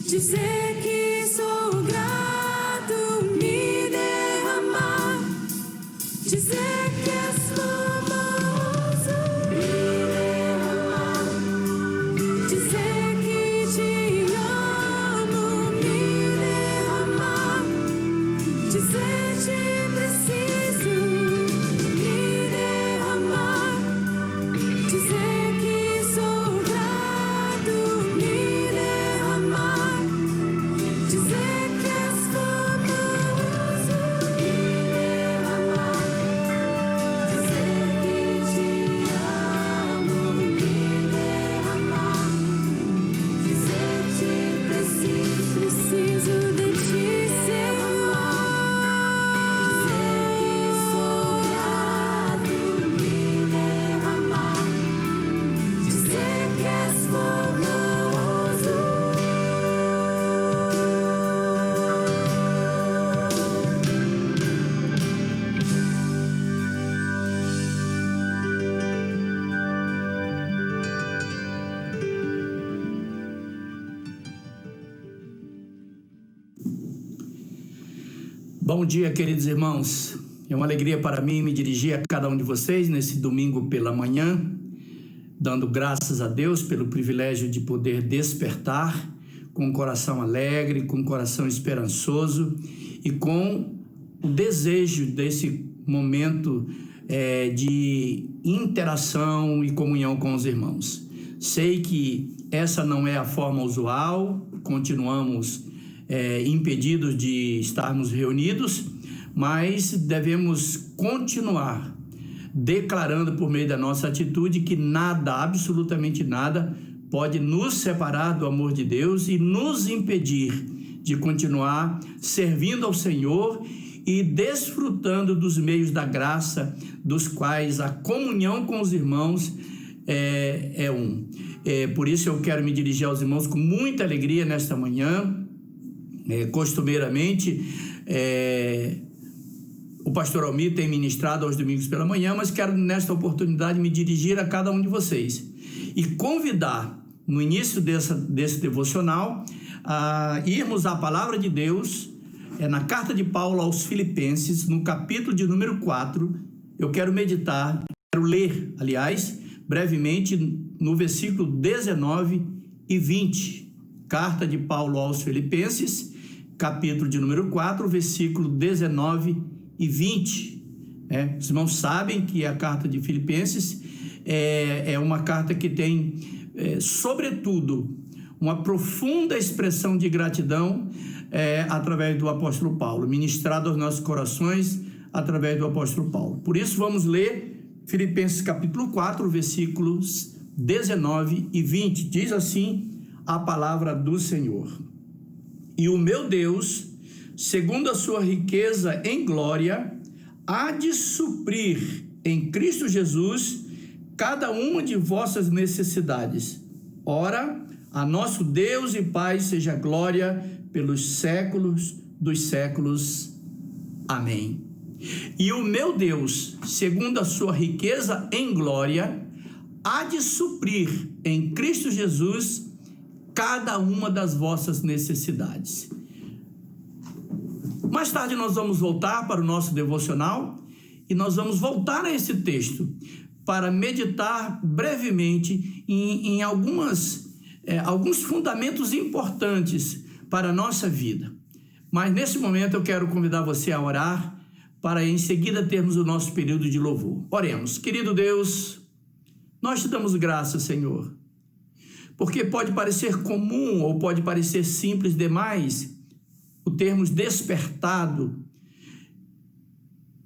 Dizer que sou grato, me Bom dia, queridos irmãos. É uma alegria para mim me dirigir a cada um de vocês nesse domingo pela manhã, dando graças a Deus pelo privilégio de poder despertar com um coração alegre, com um coração esperançoso e com o desejo desse momento de interação e comunhão com os irmãos. Sei que essa não é a forma usual, continuamos impedidos de estarmos reunidos, mas devemos continuar declarando por meio da nossa atitude que nada, absolutamente nada, pode nos separar do amor de Deus e nos impedir de continuar servindo ao Senhor e desfrutando dos meios da graça, dos quais a comunhão com os irmãos é um. Por isso eu quero me dirigir aos irmãos com muita alegria nesta manhã. Costumeiramente, o pastor Almir tem ministrado aos domingos pela manhã, mas quero nesta oportunidade me dirigir a cada um de vocês e convidar, no início desse devocional, a irmos à palavra de Deus, na carta de Paulo aos Filipenses, no capítulo de número 4, eu quero meditar, quero ler, aliás, brevemente, no versículo 19 e 20, carta de Paulo aos Filipenses, capítulo de número 4, versículo 19 e 20. Os irmãos sabem que a carta de Filipenses é uma carta que tem, sobretudo, uma profunda expressão de gratidão através do apóstolo Paulo, ministrado aos nossos corações através do apóstolo Paulo. Por isso, vamos ler Filipenses capítulo 4, versículos 19 e 20. Diz assim a palavra do Senhor: E o meu Deus, segundo a sua riqueza em glória, há de suprir em Cristo Jesus cada uma de vossas necessidades. Ora, a nosso Deus e Pai seja glória pelos séculos dos séculos. Amém. E o meu Deus, segundo a sua riqueza em glória, há de suprir em Cristo Jesus cada uma das vossas necessidades. Mais tarde nós vamos voltar para o nosso devocional e nós vamos voltar a esse texto para meditar brevemente em alguns fundamentos importantes para a nossa vida. Mas nesse momento eu quero convidar você a orar para em seguida termos o nosso período de louvor. Oremos. Querido Deus, nós te damos graças, Senhor, porque pode parecer comum ou pode parecer simples demais o termos despertado,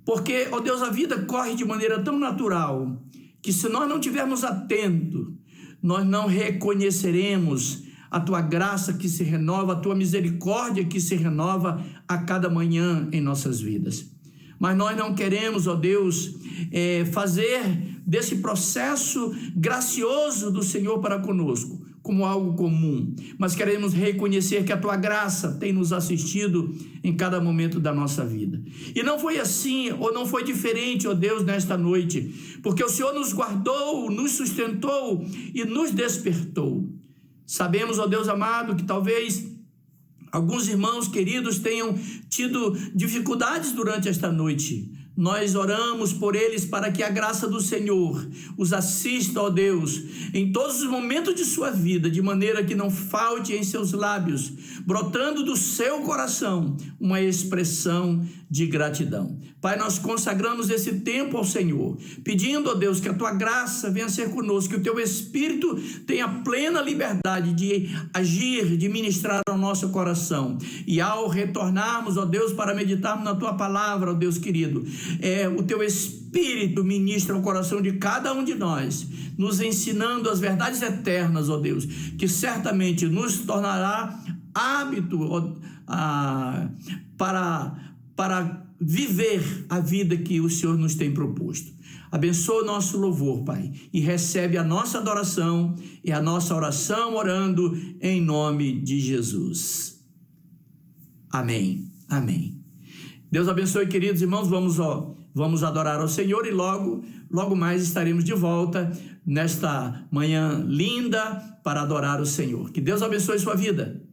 porque, ó Deus, a vida corre de maneira tão natural que se nós não estivermos atentos, nós não reconheceremos a tua graça que se renova, a tua misericórdia que se renova a cada manhã em nossas vidas. Mas nós não queremos, ó Deus, fazer desse processo gracioso do Senhor para conosco como algo comum, mas queremos reconhecer que a tua graça tem nos assistido em cada momento da nossa vida. E não foi assim, ou não foi diferente, ó Deus, nesta noite, porque o Senhor nos guardou, nos sustentou e nos despertou. Sabemos, ó Deus amado, que talvez alguns irmãos queridos tenham tido dificuldades durante esta noite. Nós oramos por eles para que a graça do Senhor os assista, ó Deus, em todos os momentos de sua vida, de maneira que não falte em seus lábios, brotando do seu coração, uma expressão de gratidão. Pai, nós consagramos esse tempo ao Senhor, pedindo, ó Deus, que a tua graça venha ser conosco, que o teu Espírito tenha plena liberdade de agir, de ministrar ao nosso coração. E ao retornarmos, ó Deus, para meditarmos na tua palavra, ó Deus querido, o teu Espírito ministra o coração de cada um de nós, nos ensinando as verdades eternas, ó Deus, que certamente nos tornará hábito para viver a vida que o Senhor nos tem proposto. Abençoa o nosso louvor, Pai, e recebe a nossa adoração e a nossa oração orando em nome de Jesus. Amém. Amém. Deus abençoe, queridos irmãos, vamos adorar ao Senhor e logo mais estaremos de volta nesta manhã linda para adorar o Senhor. Que Deus abençoe sua vida.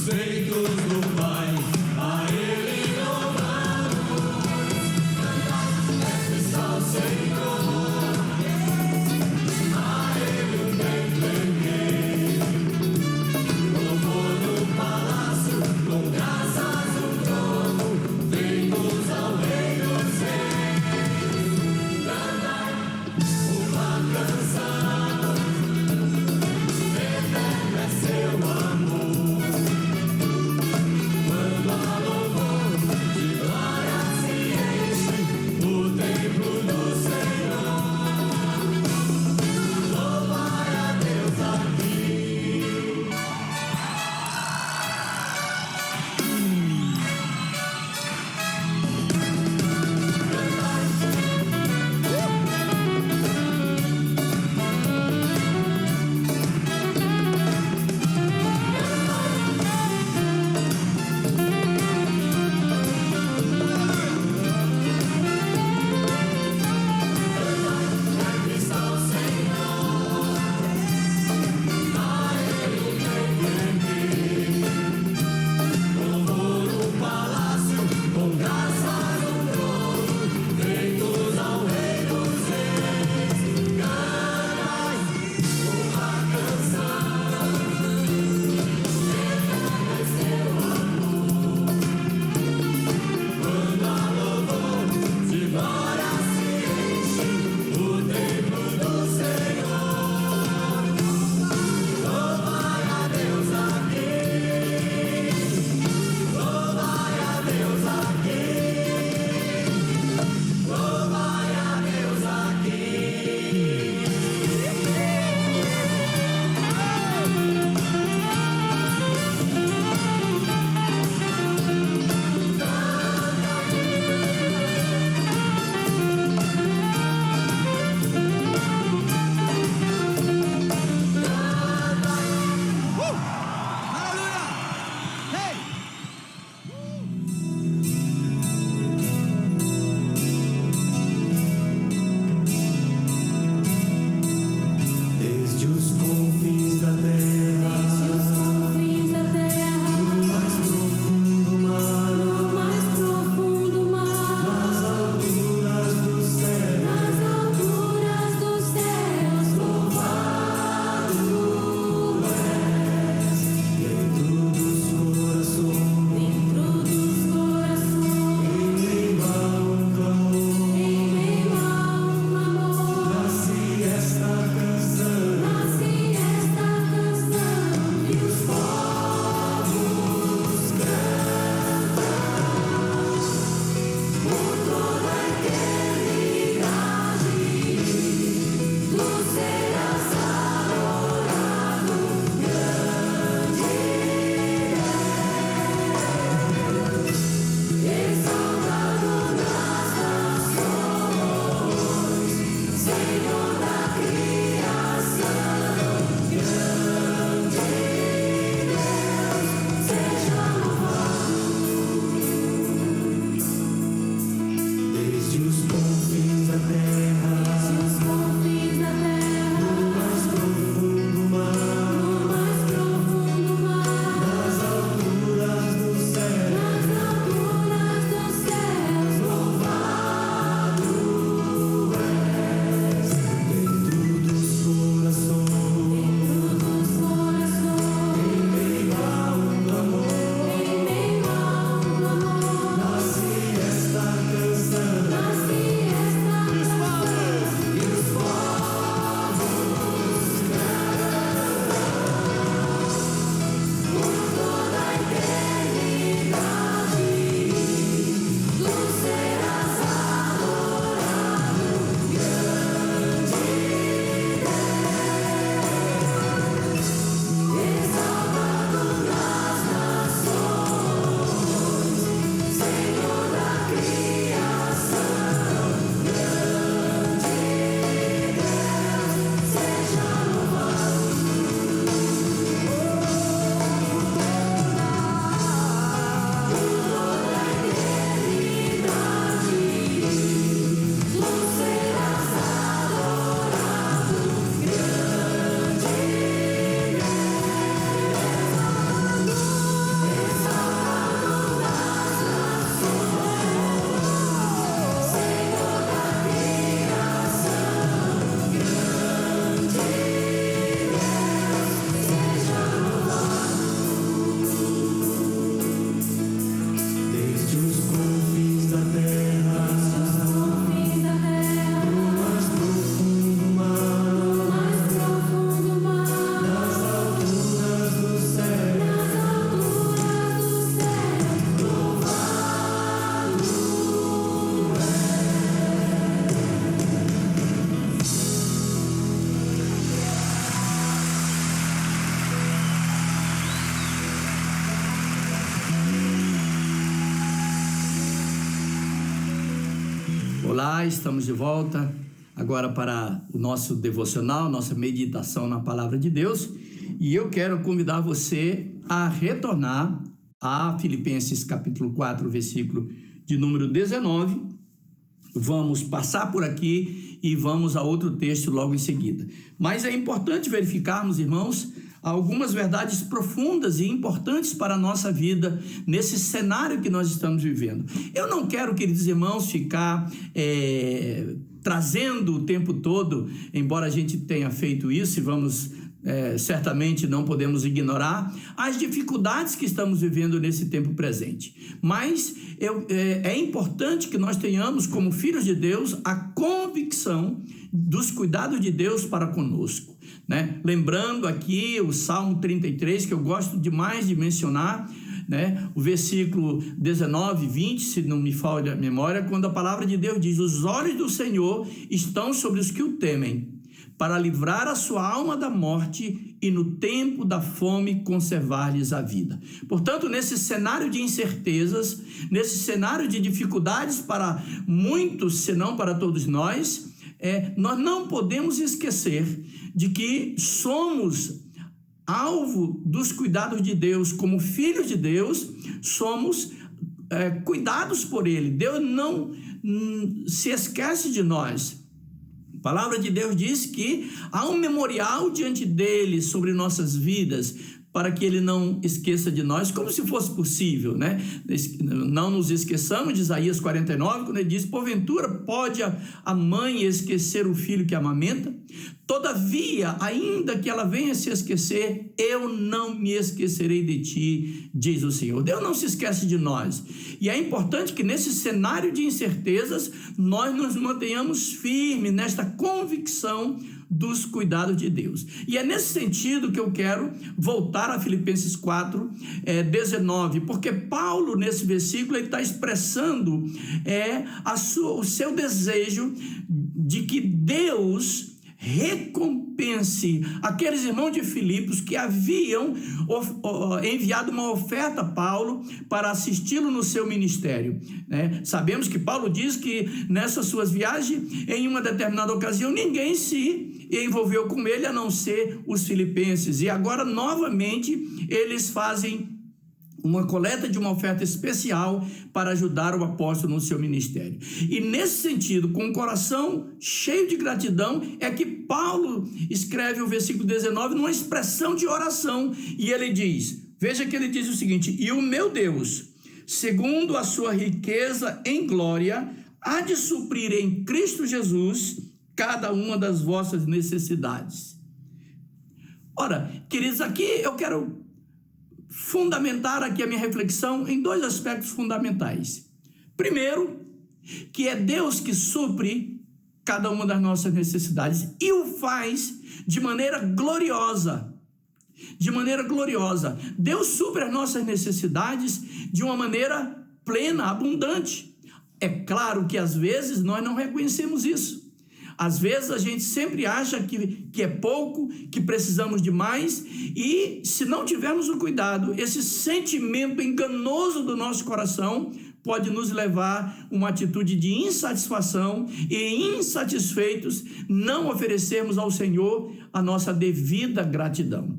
feitos do Pai, a Ele louvamos, cantai, está o Senhor, a Ele o templo erguei, louvor no palácio, com graças no trono, feitos ao Rei dos Reis, cantai uma canção, eterno é seu amor. Olá, estamos de volta agora para o nosso devocional, nossa meditação na Palavra de Deus, e eu quero convidar você a retornar a Filipenses capítulo 4, versículo de número 19. Vamos passar por aqui e vamos a outro texto logo em seguida. Mas é importante verificarmos, irmãos, algumas verdades profundas e importantes para a nossa vida nesse cenário que nós estamos vivendo. Eu não quero, queridos irmãos, ficar trazendo o tempo todo, embora a gente tenha feito isso e vamos... certamente não podemos ignorar as dificuldades que estamos vivendo nesse tempo presente. Mas é importante que nós tenhamos, como filhos de Deus, a convicção dos cuidados de Deus para conosco, né? Lembrando aqui o Salmo 33, que eu gosto demais de mencionar, né? O versículo 19, 20, se não me falha a memória, quando a palavra de Deus diz: os olhos do Senhor estão sobre os que o temem, para livrar a sua alma da morte e no tempo da fome conservar-lhes a vida. Portanto, nesse cenário de incertezas, nesse cenário de dificuldades para muitos, se não para todos nós, nós não podemos esquecer de que somos alvo dos cuidados de Deus. Como filhos de Deus, somos cuidados por Ele. Deus não se esquece de nós. A palavra de Deus diz que há um memorial diante dele sobre nossas vidas, para que ele não esqueça de nós, como se fosse possível, né? Não nos esqueçamos de Isaías 49, quando ele diz: porventura pode a mãe esquecer o filho que amamenta? Todavia, ainda que ela venha se esquecer, eu não me esquecerei de ti, diz o Senhor. Deus não se esquece de nós. E é importante que nesse cenário de incertezas, nós nos mantenhamos firmes nesta convicção dos cuidados de Deus. E é nesse sentido que eu quero voltar a Filipenses 4, 19, porque Paulo, nesse versículo, ele está expressando o seu desejo de que Deus recompense aqueles irmãos de Filipos que haviam enviado uma oferta a Paulo para assisti-lo no seu ministério, né? Sabemos que Paulo diz que nessas suas viagens, em uma determinada ocasião, ninguém se envolveu com ele a não ser os filipenses, e agora novamente eles fazem uma coleta de uma oferta especial para ajudar o apóstolo no seu ministério. E nesse sentido, com o coração cheio de gratidão, é que Paulo escreve o versículo 19 numa expressão de oração, e ele diz, veja que ele diz o seguinte: e o meu Deus, segundo a sua riqueza em glória, há de suprir em Cristo Jesus cada uma das vossas necessidades. Ora, queridos, aqui eu quero fundamentar aqui a minha reflexão em dois aspectos fundamentais. Primeiro, que é Deus que supre cada uma das nossas necessidades e o faz de maneira gloriosa. De maneira gloriosa. Deus supre as nossas necessidades de uma maneira plena, abundante. É claro que às vezes nós não reconhecemos isso. Às vezes a gente sempre acha que é pouco, que precisamos de mais, e se não tivermos o cuidado, esse sentimento enganoso do nosso coração pode nos levar a uma atitude de insatisfação, e insatisfeitos não oferecermos ao Senhor a nossa devida gratidão.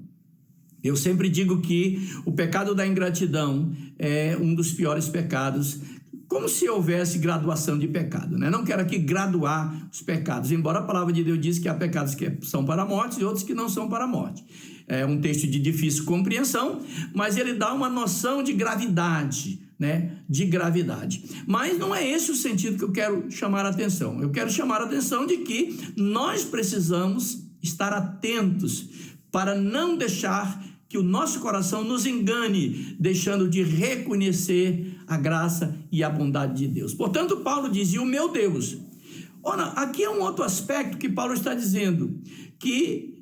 Eu sempre digo que o pecado da ingratidão é um dos piores pecados, como se houvesse graduação de pecado, né? Não quero aqui graduar os pecados, embora a palavra de Deus diz que há pecados que são para a morte e outros que não são para a morte. É um texto de difícil compreensão, mas ele dá uma noção de gravidade, né? De gravidade. Mas não é esse o sentido que eu quero chamar a atenção. Eu quero chamar a atenção de que nós precisamos estar atentos para não deixar que o nosso coração nos engane, deixando de reconhecer a graça e a bondade de Deus. Portanto, Paulo diz, e o meu Deus. Ora, aqui é um outro aspecto que Paulo está dizendo,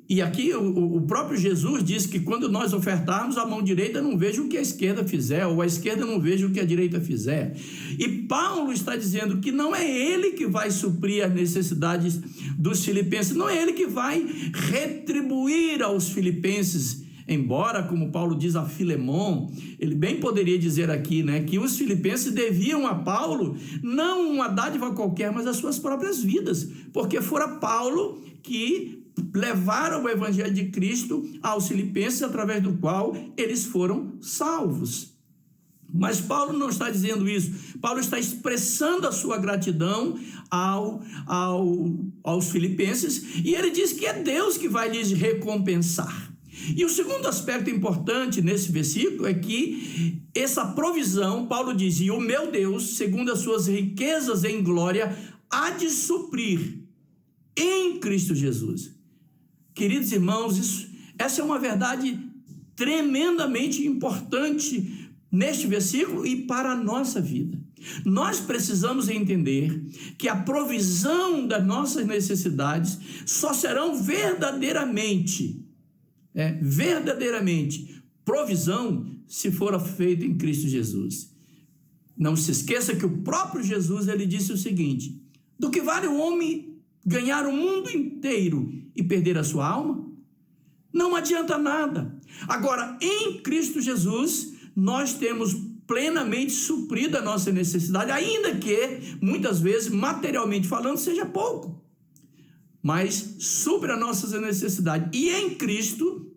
e aqui o próprio Jesus diz que quando nós ofertarmos, a mão direita não veja o que a esquerda fizer, ou a esquerda não veja o que a direita fizer. E Paulo está dizendo que não é ele que vai suprir as necessidades dos filipenses, não é ele que vai retribuir aos filipenses Embora, como Paulo diz a Filemon, ele bem poderia dizer aqui, né, que os filipenses deviam a Paulo não uma dádiva qualquer, mas as suas próprias vidas, porque fora Paulo que levaram o evangelho de Cristo aos filipenses, através do qual eles foram salvos. Mas Paulo não está dizendo isso. Paulo está expressando a sua gratidão aos filipenses, e ele diz que é Deus que vai lhes recompensar. E o segundo aspecto importante nesse versículo é que essa provisão, Paulo diz, e o meu Deus, segundo as suas riquezas em glória, há de suprir em Cristo Jesus. Queridos irmãos, essa é uma verdade tremendamente importante neste versículo e para a nossa vida. Nós precisamos entender que a provisão das nossas necessidades só serão verdadeiramente provisão se for feita em Cristo Jesus. Não se esqueça que o próprio Jesus, ele disse o seguinte: do que vale o homem ganhar o mundo inteiro e perder a sua alma? Não adianta nada. Agora, em Cristo Jesus, nós temos plenamente suprido a nossa necessidade, ainda que, muitas vezes, materialmente falando, seja pouco. Mas supre a nossa necessidade. E em Cristo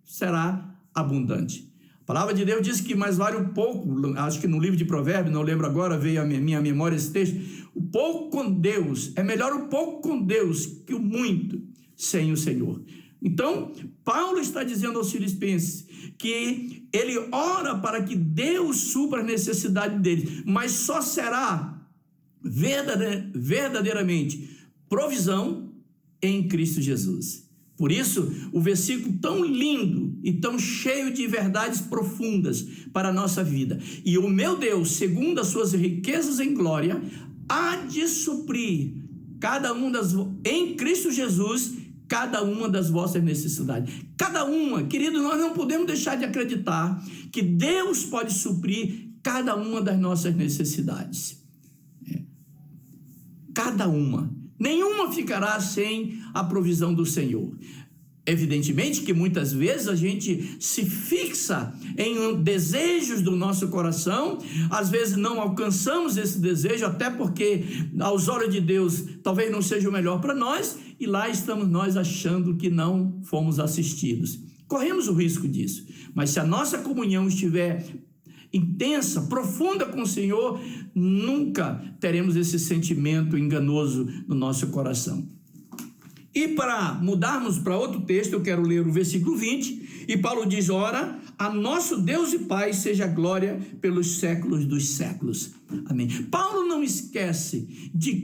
será abundante. A palavra de Deus diz que mais vale um pouco, acho que no livro de Provérbios, não lembro agora, veio à minha memória esse texto, o pouco com Deus, é melhor o pouco com Deus que o muito sem o Senhor. Então, Paulo está dizendo aos filipenses que ele ora para que Deus supra a necessidade deles, mas só será verdadeiramente provisão em Cristo Jesus. Por isso, o versículo tão lindo e tão cheio de verdades profundas para a nossa vida. E o meu Deus, segundo as suas riquezas em glória, há de suprir em Cristo Jesus, cada uma das vossas necessidades. Cada uma, querido, nós não podemos deixar de acreditar que Deus pode suprir cada uma das nossas necessidades. Cada uma. Nenhuma ficará sem a provisão do Senhor. Evidentemente que muitas vezes a gente se fixa em desejos do nosso coração, às vezes não alcançamos esse desejo, até porque aos olhos de Deus talvez não seja o melhor para nós, e lá estamos nós achando que não fomos assistidos. Corremos o risco disso, mas se a nossa comunhão estiver intensa, profunda com o Senhor, nunca teremos esse sentimento enganoso no nosso coração. E para mudarmos para outro texto, eu quero ler o versículo 20, e Paulo diz: ora, a nosso Deus e Pai seja glória pelos séculos dos séculos. Amém. Paulo não esquece de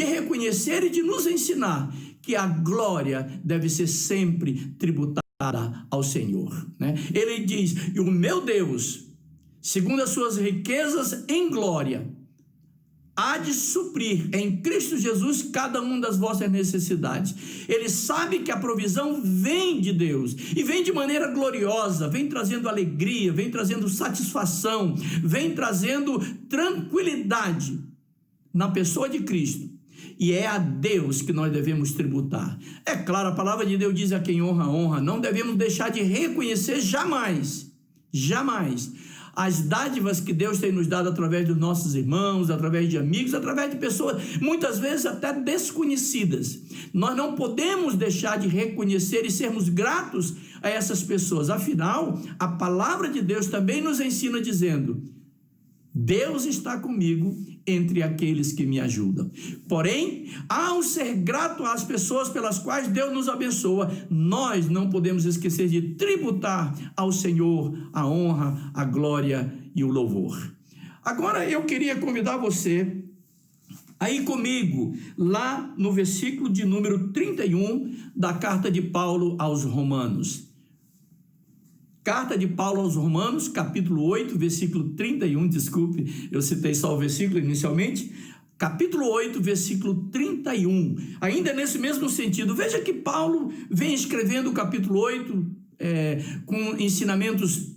reconhecer e de nos ensinar que a glória deve ser sempre tributada ao Senhor, né? Ele diz: e o meu Deus, segundo as suas riquezas em glória, há de suprir em Cristo Jesus cada uma das vossas necessidades. Ele sabe que a provisão vem de Deus, e vem de maneira gloriosa, vem trazendo alegria, vem trazendo satisfação, vem trazendo tranquilidade na pessoa de Cristo. E é a Deus que nós devemos tributar. É claro, a palavra de Deus diz: a quem honra, honra. Não devemos deixar de reconhecer jamais as dádivas que Deus tem nos dado através dos nossos irmãos, através de amigos, através de pessoas, muitas vezes até desconhecidas. Nós não podemos deixar de reconhecer e sermos gratos a essas pessoas. Afinal, a palavra de Deus também nos ensina dizendo: Deus está comigo entre aqueles que me ajudam. Porém, ao ser grato às pessoas pelas quais Deus nos abençoa, nós não podemos esquecer de tributar ao Senhor a honra, a glória e o louvor. Agora eu queria convidar você a ir comigo lá no versículo de número 31 da carta de Paulo aos Romanos. Carta de Paulo aos Romanos, capítulo 8, versículo 31, desculpe, eu citei só o versículo inicialmente, capítulo 8, versículo 31, ainda nesse mesmo sentido. Veja que Paulo vem escrevendo o capítulo 8 com ensinamentos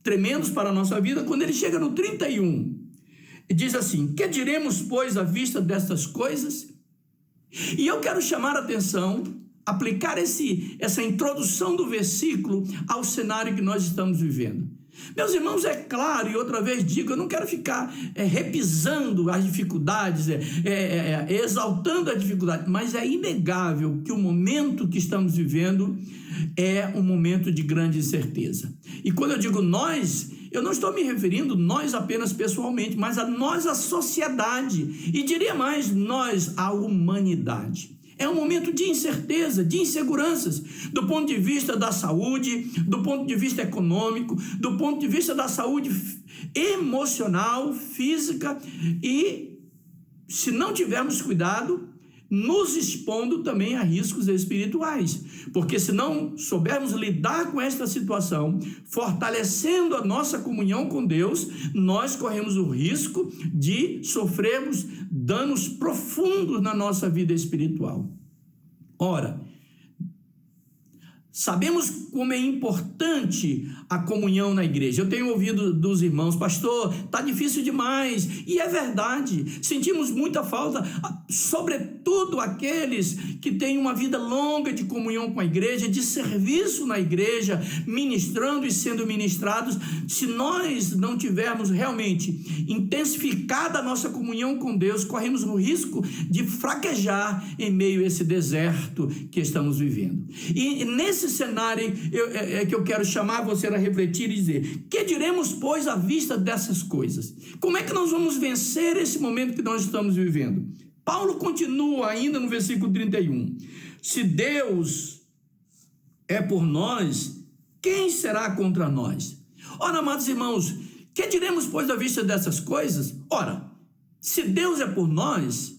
tremendos para a nossa vida. Quando ele chega no 31, diz assim: que diremos, pois, à vista destas coisas? E eu quero chamar a atenção aplicar essa introdução do versículo ao cenário que nós estamos vivendo. Meus irmãos, é claro, e outra vez digo, eu não quero ficar repisando as dificuldades, exaltando a dificuldade, mas é inegável que o momento que estamos vivendo é um momento de grande incerteza. E quando eu digo nós, eu não estou me referindo nós apenas pessoalmente, mas a nós, a sociedade, e diria mais, nós, a humanidade. É um momento de incerteza, de inseguranças, do ponto de vista da saúde, do ponto de vista econômico, do ponto de vista da saúde emocional, física e, se não tivermos cuidado, nos expondo também a riscos espirituais. Porque se não soubermos lidar com esta situação, fortalecendo a nossa comunhão com Deus, nós corremos o risco de sofrermos danos profundos na nossa vida espiritual. Ora, sabemos como é importante a comunhão na igreja. Eu tenho ouvido dos irmãos, pastor, está difícil demais. E é verdade, sentimos muita falta, sobretudo aqueles que têm uma vida longa de comunhão com a igreja, de serviço na igreja, ministrando e sendo ministrados. Se nós não tivermos realmente intensificada a nossa comunhão com Deus, corremos o risco de fraquejar em meio a esse deserto que estamos vivendo. E nesse cenário que eu quero chamar você a refletir e dizer: que diremos, pois, à vista dessas coisas? Como é que nós vamos vencer esse momento que nós estamos vivendo? Paulo continua ainda no versículo 31. Se Deus é por nós, quem será contra nós? Ora, amados irmãos, que diremos, pois, à vista dessas coisas? Ora, se Deus é por nós,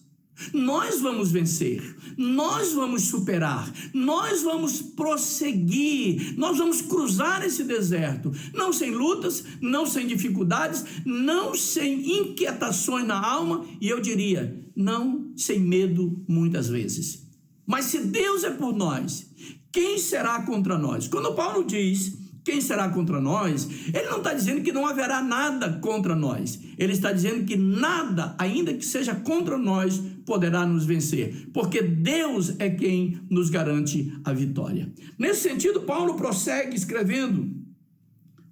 nós vamos vencer, nós vamos superar, nós vamos prosseguir, nós vamos cruzar esse deserto, não sem lutas, não sem dificuldades, não sem inquietações na alma, e eu diria, não sem medo muitas vezes. Mas se Deus é por nós, quem será contra nós? Quando Paulo diz quem será contra nós, ele não está dizendo que não haverá nada contra nós. Ele está dizendo que nada, ainda que seja contra nós, poderá nos vencer. Porque Deus é quem nos garante a vitória. Nesse sentido, Paulo prossegue escrevendo.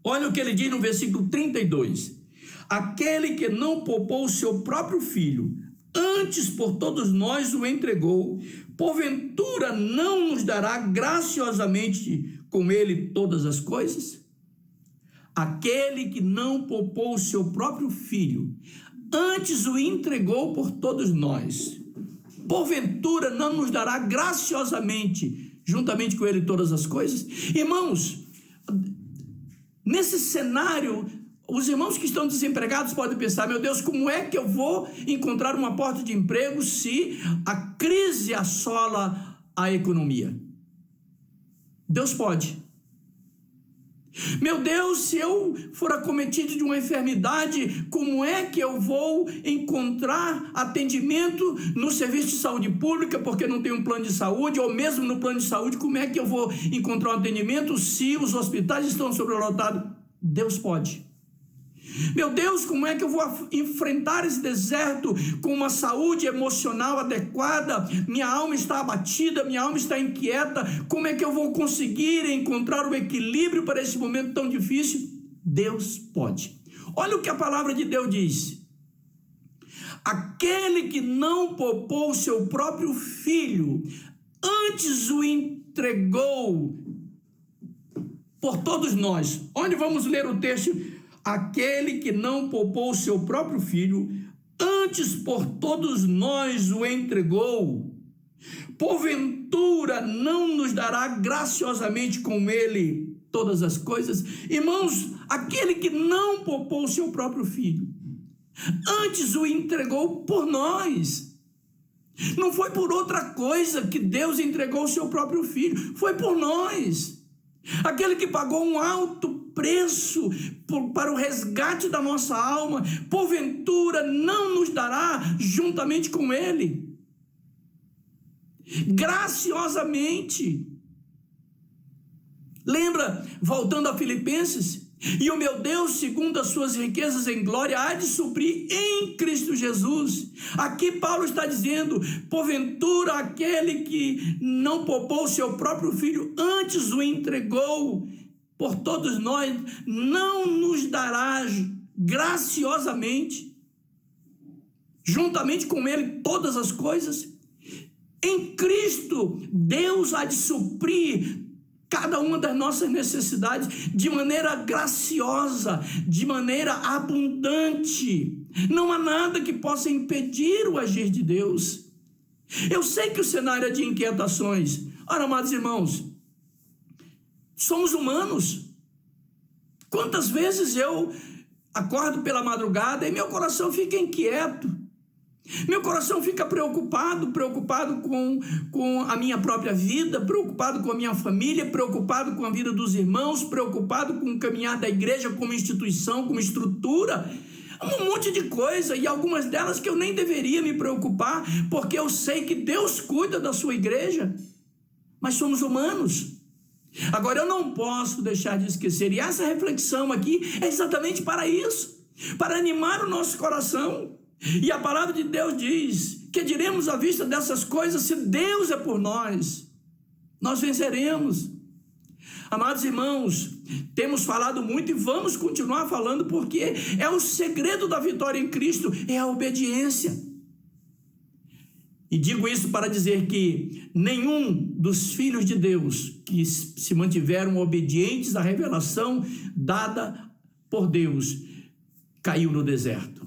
Olha o que ele diz no versículo 32. Aquele que não poupou o seu próprio filho, antes por todos nós o entregou, porventura não nos dará graciosamente com ele todas as coisas? Aquele que não poupou o seu próprio filho, antes o entregou por todos nós, porventura não nos dará graciosamente, juntamente com ele, todas as coisas? Irmãos, nesse cenário, os irmãos que estão desempregados podem pensar: meu Deus, como é que eu vou encontrar uma porta de emprego se a crise assola a economia? Deus pode. Meu Deus, se eu for acometido de uma enfermidade, como é que eu vou encontrar atendimento no serviço de saúde pública porque não tenho um plano de saúde, ou mesmo no plano de saúde, como é que eu vou encontrar um atendimento se os hospitais estão sobrelotados? Deus pode. Meu Deus, como é que eu vou enfrentar esse deserto com uma saúde emocional adequada? Minha alma está abatida, minha alma está inquieta. Como é que eu vou conseguir encontrar o equilíbrio para esse momento tão difícil? Deus pode. Olha o que a palavra de Deus diz. Aquele que não poupou o seu próprio filho, antes o entregou por todos nós. Onde vamos ler o texto? Aquele que não poupou o seu próprio filho, antes por todos nós o entregou, porventura não nos dará graciosamente com ele todas as coisas? Irmãos, aquele que não poupou o seu próprio filho, antes o entregou por nós. Não foi por outra coisa que Deus entregou o seu próprio filho, foi por nós. Aquele que pagou um alto preço para o resgate da nossa alma, porventura não nos dará juntamente com ele, graciosamente. Lembra, voltando a Filipenses, E o meu Deus, segundo as suas riquezas em glória, há de suprir em Cristo Jesus. Aqui Paulo está dizendo: porventura aquele que não poupou o seu próprio filho, antes o entregou por todos nós, não nos dará graciosamente, juntamente com ele, todas as coisas? Em Cristo, Deus há de suprir cada uma das nossas necessidades de maneira graciosa, de maneira abundante. Não há nada que possa impedir o agir de Deus. Eu sei que o cenário é de inquietações. Ora, amados irmãos, somos humanos. Quantas vezes eu acordo pela madrugada e meu coração fica inquieto. Meu coração fica preocupado com a minha própria vida, preocupado com a minha família, preocupado com a vida dos irmãos, preocupado com o caminhar da igreja como instituição, como estrutura, um monte de coisa, e algumas delas que eu nem deveria me preocupar, porque eu sei que Deus cuida da sua igreja, mas somos humanos. Agora, eu não posso deixar de esquecer, e essa reflexão aqui é exatamente para isso, para animar o nosso coração. E a palavra de Deus diz que diremos à vista dessas coisas: se Deus é por nós, nós venceremos. Amados irmãos, temos falado muito e vamos continuar falando, porque é o segredo da vitória em Cristo, é a obediência. E digo isso para dizer que nenhum dos filhos de Deus que se mantiveram obedientes à revelação dada por Deus caiu no deserto.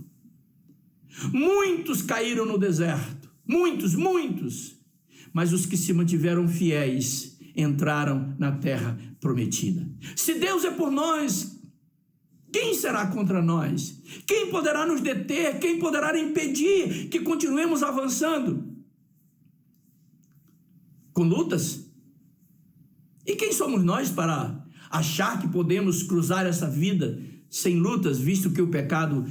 Muitos caíram no deserto, muitos, mas os que se mantiveram fiéis entraram na terra prometida. Se Deus é por nós, quem será contra nós? Quem poderá nos deter? Quem poderá impedir que continuemos avançando? Com lutas? E quem somos nós para achar que podemos cruzar essa vida sem lutas, visto que o pecado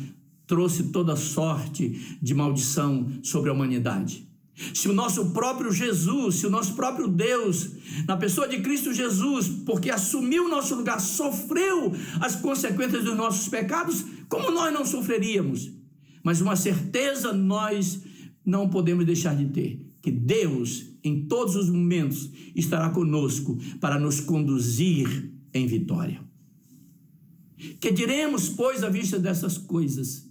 trouxe toda sorte de maldição sobre a humanidade? Se o nosso próprio Jesus, se o nosso próprio Deus, na pessoa de Cristo Jesus, porque assumiu o nosso lugar, sofreu as consequências dos nossos pecados, como nós não sofreríamos? Mas uma certeza nós não podemos deixar de ter: que Deus, em todos os momentos, estará conosco para nos conduzir em vitória. Que diremos, pois, à vista dessas coisas?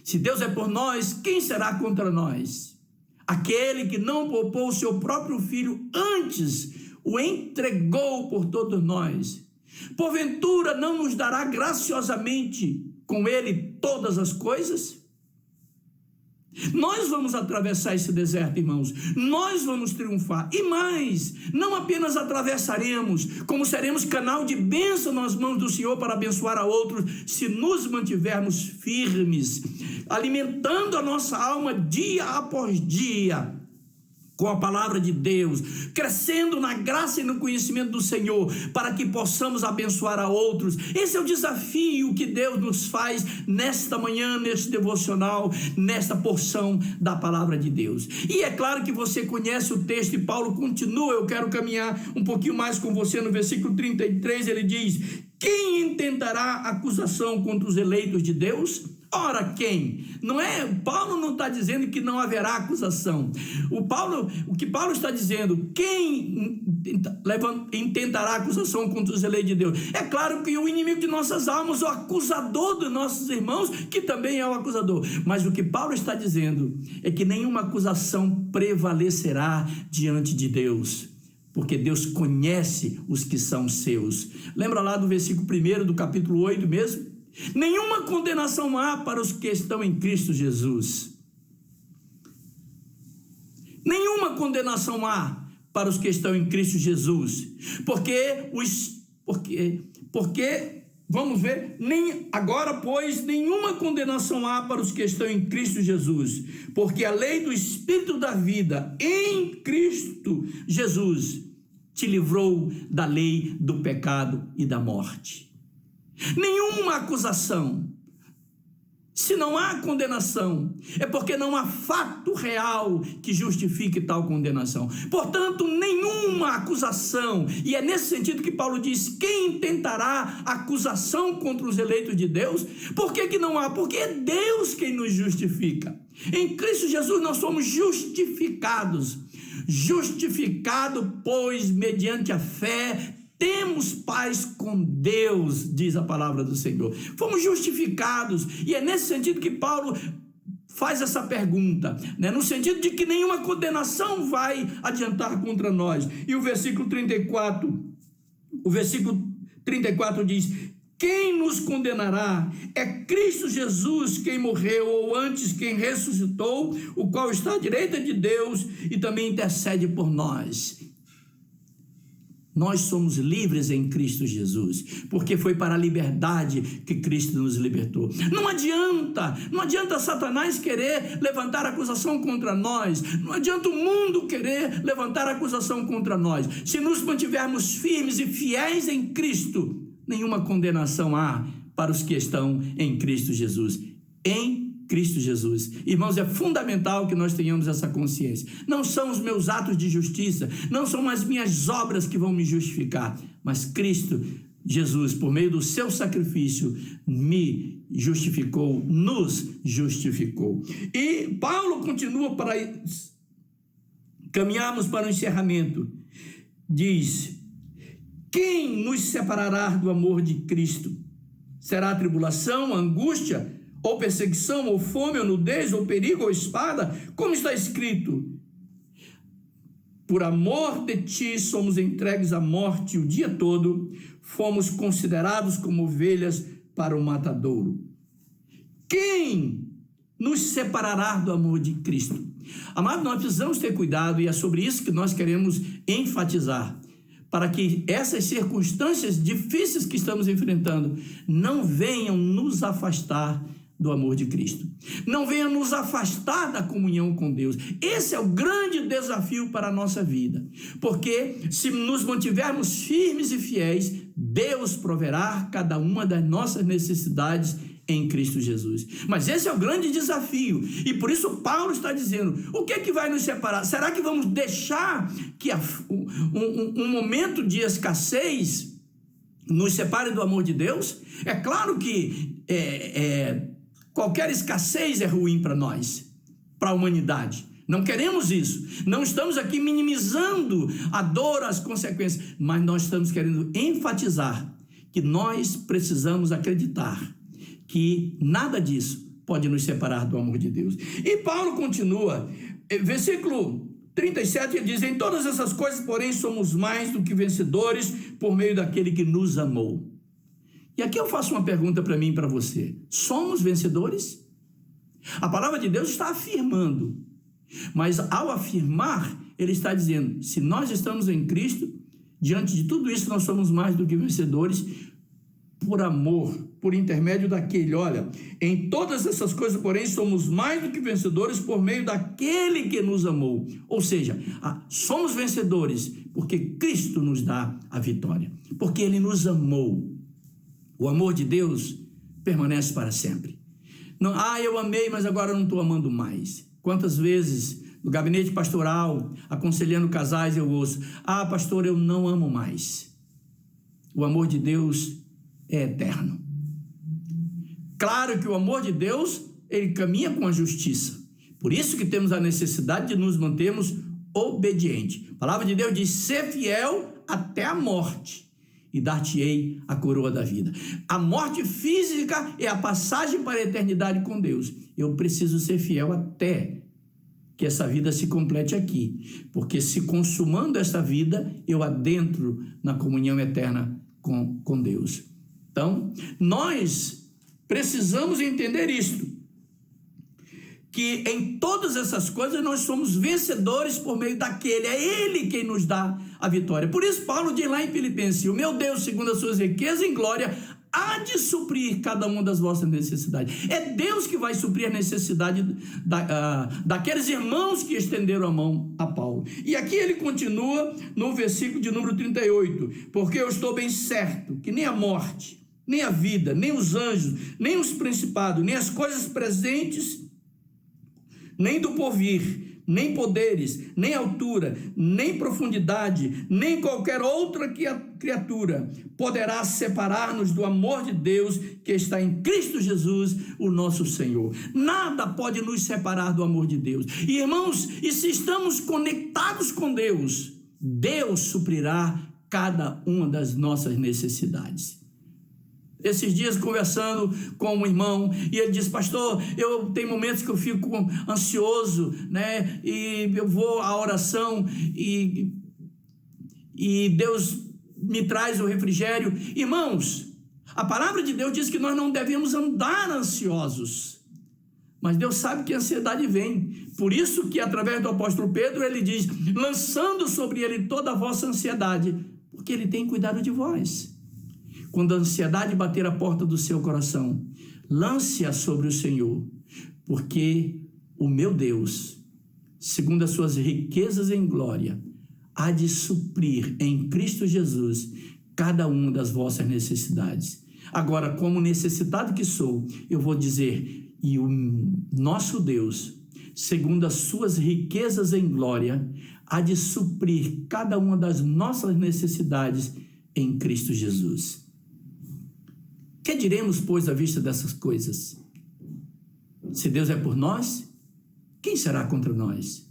Se Deus é por nós, quem será contra nós? Aquele que não poupou o seu próprio filho, antes o entregou por todos nós, porventura não nos dará graciosamente com ele todas as coisas? Nós vamos atravessar esse deserto, irmãos, nós vamos triunfar, e mais, não apenas atravessaremos, como seremos canal de bênção nas mãos do Senhor para abençoar a outros, se nos mantivermos firmes, alimentando a nossa alma dia após dia, com a palavra de Deus, crescendo na graça e no conhecimento do Senhor, para que possamos abençoar a outros. Esse é o desafio que Deus nos faz nesta manhã, neste devocional, nesta porção da palavra de Deus. E é claro que você conhece o texto, e Paulo continua. Eu quero caminhar um pouquinho mais com você no versículo 33, ele diz: quem intentará acusação contra os eleitos de Deus? Ora, quem? Não é, Paulo não está dizendo que não haverá acusação. O que Paulo está dizendo, quem intentará acusação contra os eleitos de Deus? É claro que o inimigo de nossas almas, o acusador dos nossos irmãos, que também é o acusador. Mas o que Paulo está dizendo é que nenhuma acusação prevalecerá diante de Deus, porque Deus conhece os que são seus. Lembra lá do versículo 1 do capítulo 8 mesmo? Nenhuma condenação há para os que estão em Cristo Jesus. Nenhuma condenação há para os que estão em Cristo Jesus. Porque vamos ver, agora, pois, nenhuma condenação há para os que estão em Cristo Jesus. Porque a lei do Espírito da vida em Cristo Jesus te livrou da lei do pecado e da morte. Nenhuma acusação. Se não há condenação, é porque não há fato real que justifique tal condenação. Portanto, nenhuma acusação, e é nesse sentido que Paulo diz: quem tentará acusação contra os eleitos de Deus? Por que não há? Porque é Deus quem nos justifica. Em Cristo Jesus nós somos justificados. Justificado, pois, mediante a fé, temos paz com Deus, diz a palavra do Senhor. Fomos justificados, e é nesse sentido que Paulo faz essa pergunta, né? No sentido de que nenhuma condenação vai adiantar contra nós. E o versículo 34 diz: quem nos condenará? É Cristo Jesus quem morreu, ou antes quem ressuscitou, o qual está à direita de Deus e também intercede por nós. Nós somos livres em Cristo Jesus, porque foi para a liberdade que Cristo nos libertou. Não adianta Satanás querer levantar acusação contra nós, não adianta o mundo querer levantar acusação contra nós. Se nos mantivermos firmes e fiéis em Cristo, nenhuma condenação há para os que estão em Cristo Jesus. Em Cristo Jesus. Irmãos, é fundamental que nós tenhamos essa consciência. Não são os meus atos de justiça, não são as minhas obras que vão me justificar, mas Cristo Jesus, por meio do seu sacrifício, me justificou, nos justificou. E Paulo continua para caminharmos para o encerramento. Diz: quem nos separará do amor de Cristo? Será a tribulação, a angústia, ou perseguição, ou fome, ou nudez, ou perigo, ou espada? Como está escrito: por amor de ti somos entregues à morte o dia todo, fomos considerados como ovelhas para o matadouro. Quem nos separará do amor de Cristo? Amados, nós precisamos ter cuidado, e é sobre isso que nós queremos enfatizar, para que essas circunstâncias difíceis que estamos enfrentando não venham nos afastar do amor de Cristo, não venha nos afastar da comunhão com Deus. Esse é o grande desafio para a nossa vida, porque se nos mantivermos firmes e fiéis, Deus proverá cada uma das nossas necessidades em Cristo Jesus. Mas esse é o grande desafio, e por isso Paulo está dizendo: o que é que vai nos separar? Será que vamos deixar que um momento de escassez nos separe do amor de Deus? É claro que qualquer escassez é ruim para nós, para a humanidade. Não queremos isso. Não estamos aqui minimizando a dor, as consequências, mas nós estamos querendo enfatizar que nós precisamos acreditar que nada disso pode nos separar do amor de Deus. E Paulo continua, versículo 37, ele diz: em todas essas coisas, porém, somos mais do que vencedores por meio daquele que nos amou. E aqui eu faço uma pergunta para mim e para você: somos vencedores? A palavra de Deus está afirmando, mas ao afirmar, ele está dizendo: se nós estamos em Cristo, diante de tudo isso, nós somos mais do que vencedores por amor, por intermédio daquele. Olha, em todas essas coisas, porém, somos mais do que vencedores por meio daquele que nos amou. Ou seja, somos vencedores porque Cristo nos dá a vitória, porque Ele nos amou. O amor de Deus permanece para sempre. Não, eu amei, mas agora não estou amando mais. Quantas vezes no gabinete pastoral, aconselhando casais, eu ouço: pastor, eu não amo mais. O amor de Deus é eterno. Claro que o amor de Deus, ele caminha com a justiça. Por isso que temos a necessidade de nos mantermos obedientes. A palavra de Deus diz: ser fiel até a morte, e dar-te-ei a coroa da vida. A morte física é a passagem para a eternidade com Deus. Eu preciso ser fiel até que essa vida se complete aqui, porque se consumando essa vida, eu adentro na comunhão eterna com Deus. Então, nós precisamos entender isto, que em todas essas coisas nós somos vencedores por meio daquele, é Ele quem nos dá a vitória. Por isso Paulo diz lá em Filipenses: o meu Deus, segundo as suas riquezas em glória, há de suprir cada uma das vossas necessidades. É Deus que vai suprir a necessidade daqueles irmãos que estenderam a mão a Paulo. E aqui ele continua no versículo de número 38, porque eu estou bem certo que nem a morte, nem a vida, nem os anjos, nem os principados, nem as coisas presentes, nem do porvir, nem poderes, nem altura, nem profundidade, nem qualquer outra criatura poderá separar-nos do amor de Deus que está em Cristo Jesus, o nosso Senhor. Nada pode nos separar do amor de Deus. E, irmãos, e se estamos conectados com Deus, Deus suprirá cada uma das nossas necessidades. Esses dias conversando com um irmão, e ele disse: pastor, eu tenho momentos que eu fico ansioso, né? E eu vou à oração e Deus me traz o refrigério. Irmãos, a palavra de Deus diz que nós não devemos andar ansiosos, mas Deus sabe que a ansiedade vem. Por isso que através do apóstolo Pedro ele diz: lançando sobre ele toda a vossa ansiedade, porque ele tem cuidado de vós. Quando a ansiedade bater a porta do seu coração, lance-a sobre o Senhor, porque o meu Deus, segundo as suas riquezas em glória, há de suprir em Cristo Jesus cada uma das vossas necessidades. Agora, como necessitado que sou, eu vou dizer: e o nosso Deus, segundo as suas riquezas em glória, há de suprir cada uma das nossas necessidades em Cristo Jesus. Que diremos, pois, à vista dessas coisas? Se Deus é por nós, quem será contra nós?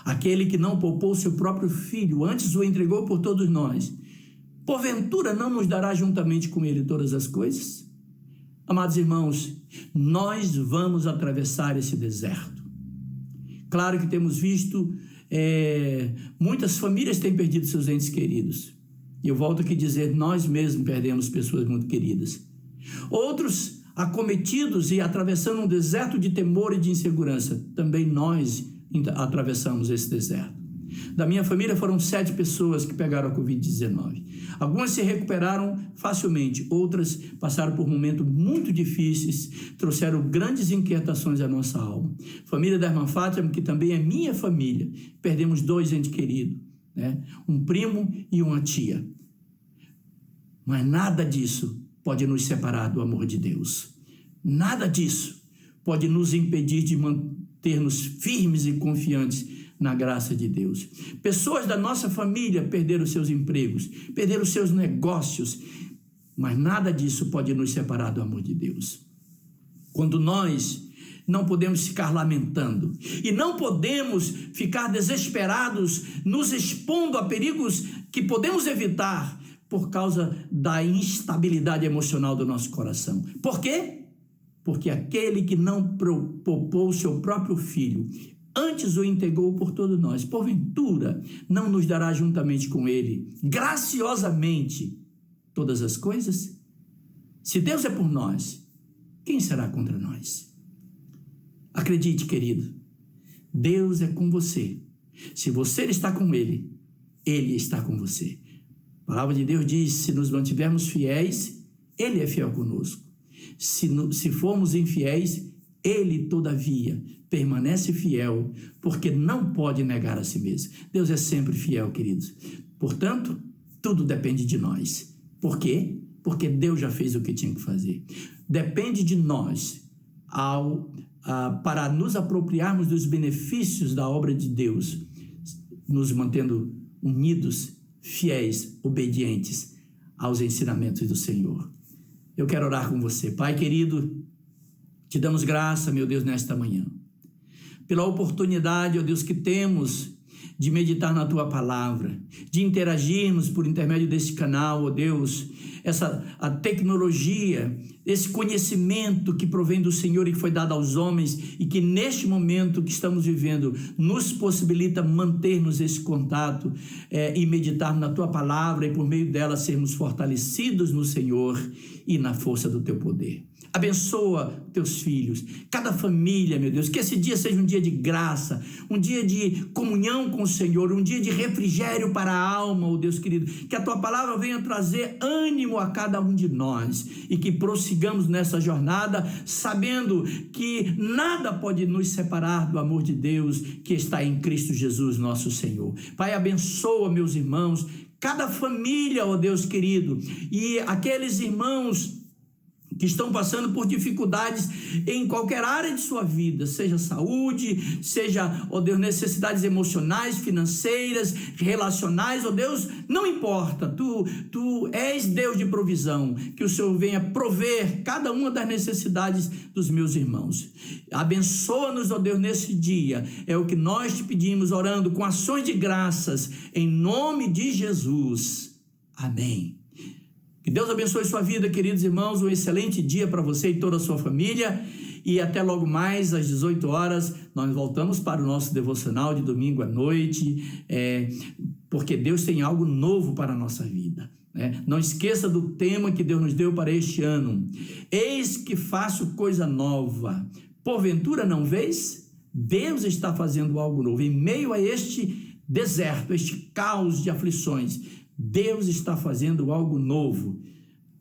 Aquele que não poupou seu próprio filho, antes o entregou por todos nós, porventura não nos dará juntamente com ele todas as coisas? Amados irmãos, nós vamos atravessar esse deserto. Claro que temos visto, muitas famílias têm perdido seus entes queridos. E eu volto aqui a dizer, nós mesmos perdemos pessoas muito queridas. Outros acometidos e atravessando um deserto de temor e de insegurança. Também nós atravessamos esse deserto. Da minha família foram 7 pessoas que pegaram a Covid-19. Algumas se recuperaram facilmente, outras passaram por momentos muito difíceis, trouxeram grandes inquietações à nossa alma. Família da irmã Fátima, que também é minha família, perdemos 2 entes queridos, né? Um primo e uma tia. Mas nada disso pode nos separar do amor de Deus. Nada disso pode nos impedir de manter-nos firmes e confiantes na graça de Deus. Pessoas da nossa família perderam seus empregos, perderam seus negócios, mas nada disso pode nos separar do amor de Deus. Quando nós não podemos ficar lamentando e não podemos ficar desesperados, nos expondo a perigos que podemos evitar por causa da instabilidade emocional do nosso coração. Por quê? Porque aquele que não poupou o seu próprio filho, antes o entregou por todos nós, porventura não nos dará juntamente com ele, graciosamente, todas as coisas? Se Deus é por nós, quem será contra nós? Acredite, querido, Deus é com você. Se você está com ele, ele está com você. A palavra de Deus diz: se nos mantivermos fiéis, ele é fiel conosco. Se formos infiéis, ele, todavia, permanece fiel, porque não pode negar a si mesmo. Deus é sempre fiel, queridos. Portanto, tudo depende de nós. Por quê? Porque Deus já fez o que tinha que fazer. Depende de nós para nos apropriarmos dos benefícios da obra de Deus, nos mantendo unidos, fiéis, obedientes aos ensinamentos do Senhor. Eu quero orar com você. Pai querido, te damos graça, meu Deus, nesta manhã, pela oportunidade, ó Deus, que temos de meditar na Tua Palavra, de interagirmos por intermédio desse canal, ó Deus, a tecnologia, esse conhecimento que provém do Senhor e que foi dado aos homens e que neste momento que estamos vivendo nos possibilita mantermos esse contato e meditar na Tua Palavra e por meio dela sermos fortalecidos no Senhor e na força do Teu poder. Abençoa teus filhos, cada família, meu Deus, que esse dia seja um dia de graça, um dia de comunhão com o Senhor, um dia de refrigério para a alma, ó Deus querido, que a Tua Palavra venha trazer ânimo a cada um de nós e que prossigamos nessa jornada, sabendo que nada pode nos separar do amor de Deus que está em Cristo Jesus, nosso Senhor. Pai, abençoa meus irmãos, cada família, ó Deus querido, e aqueles irmãos que estão passando por dificuldades em qualquer área de sua vida, seja saúde, seja, ó Deus, necessidades emocionais, financeiras, relacionais, ó Deus, não importa, tu és Deus de provisão, que o Senhor venha prover cada uma das necessidades dos meus irmãos. Abençoa-nos, ó Deus, nesse dia, é o que nós te pedimos, orando com ações de graças, em nome de Jesus. Amém. Que Deus abençoe sua vida, queridos irmãos, um excelente dia para você e toda a sua família, e até logo mais às 18 horas, nós voltamos para o nosso devocional de domingo à noite, porque Deus tem algo novo para a nossa vida, né? Não esqueça do tema que Deus nos deu para este ano: eis que faço coisa nova, porventura não vês? Deus está fazendo algo novo, em meio a este deserto, este caos de aflições, Deus está fazendo algo novo.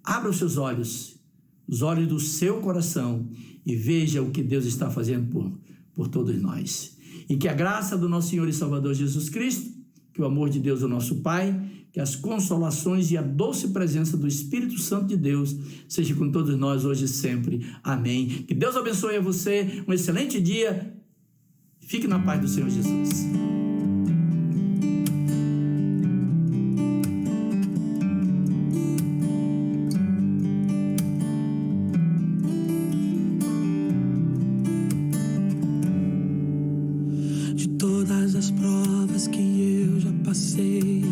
Abra os seus olhos, os olhos do seu coração, e veja o que Deus está fazendo por todos nós. E que a graça do nosso Senhor e Salvador Jesus Cristo, que o amor de Deus, o nosso Pai, que as consolações e a doce presença do Espírito Santo de Deus seja com todos nós hoje e sempre. Amém. Que Deus abençoe a você, um excelente dia. Fique na paz do Senhor Jesus. Todas as provas que eu já passei,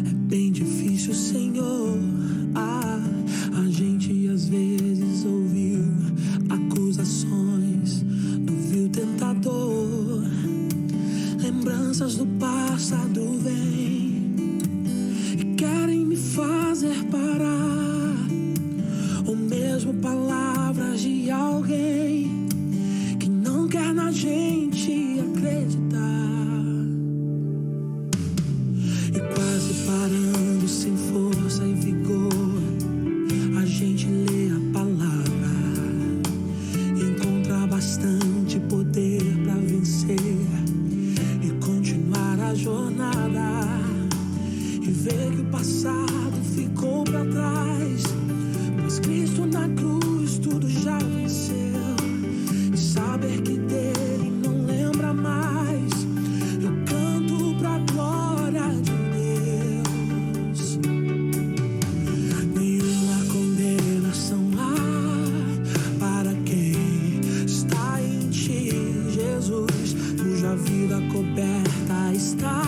é bem difícil, Senhor. A gente às vezes ouviu acusações do vil tentador. Lembranças do passado vêm e querem me fazer parar, ou mesmo palavras de alguém que não quer na gente acreditar. E quase parando, sem força e vigor, a gente lê a palavra e encontra bastante poder para vencer e continuar a jornada, e ver que o passado ficou para trás, pois Cristo na cruz tudo já venceu. E saber que dele não lembra mais, eu canto pra glória de Deus. Nenhuma condenação há para quem está em ti, Jesus, cuja vida coberta está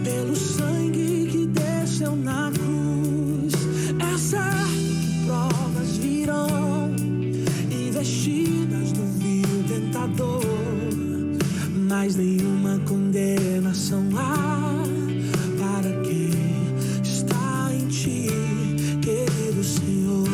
pelo sangue que desceu na cruz. É certo que provas virão, investidas do vil tentador, mas nenhuma condenação há para quem está em ti, querido Senhor.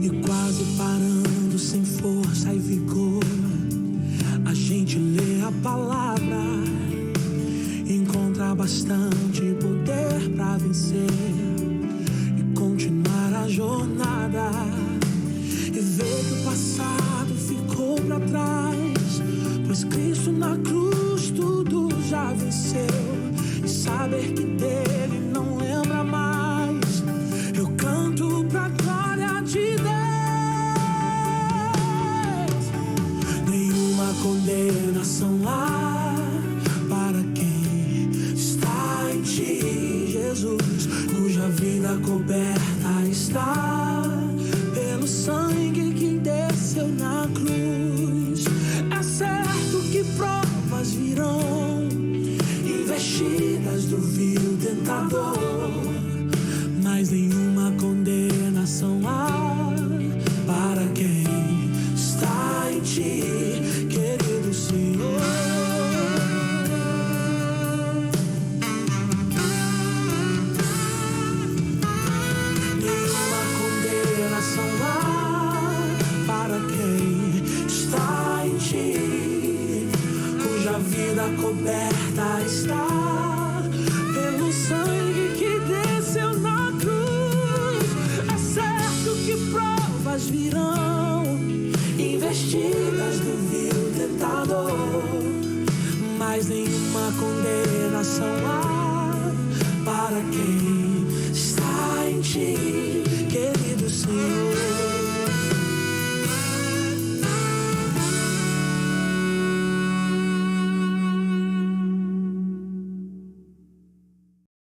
E quase parando, sem força e vigor, a gente lê a palavra, encontra bastante poder para vencer e continuar a jornada, e ver que o passado ficou para trás, pois Cristo na cruz tudo já venceu. E saber que dele não lembra mais, eu canto pra glória de Deus. Nenhuma condenação há para quem está em ti, Jesus, cuja vida coberta está pelo sangue que desceu na cruz. É certo que provas virão, investidas do vil tentador, mas nenhuma condenação há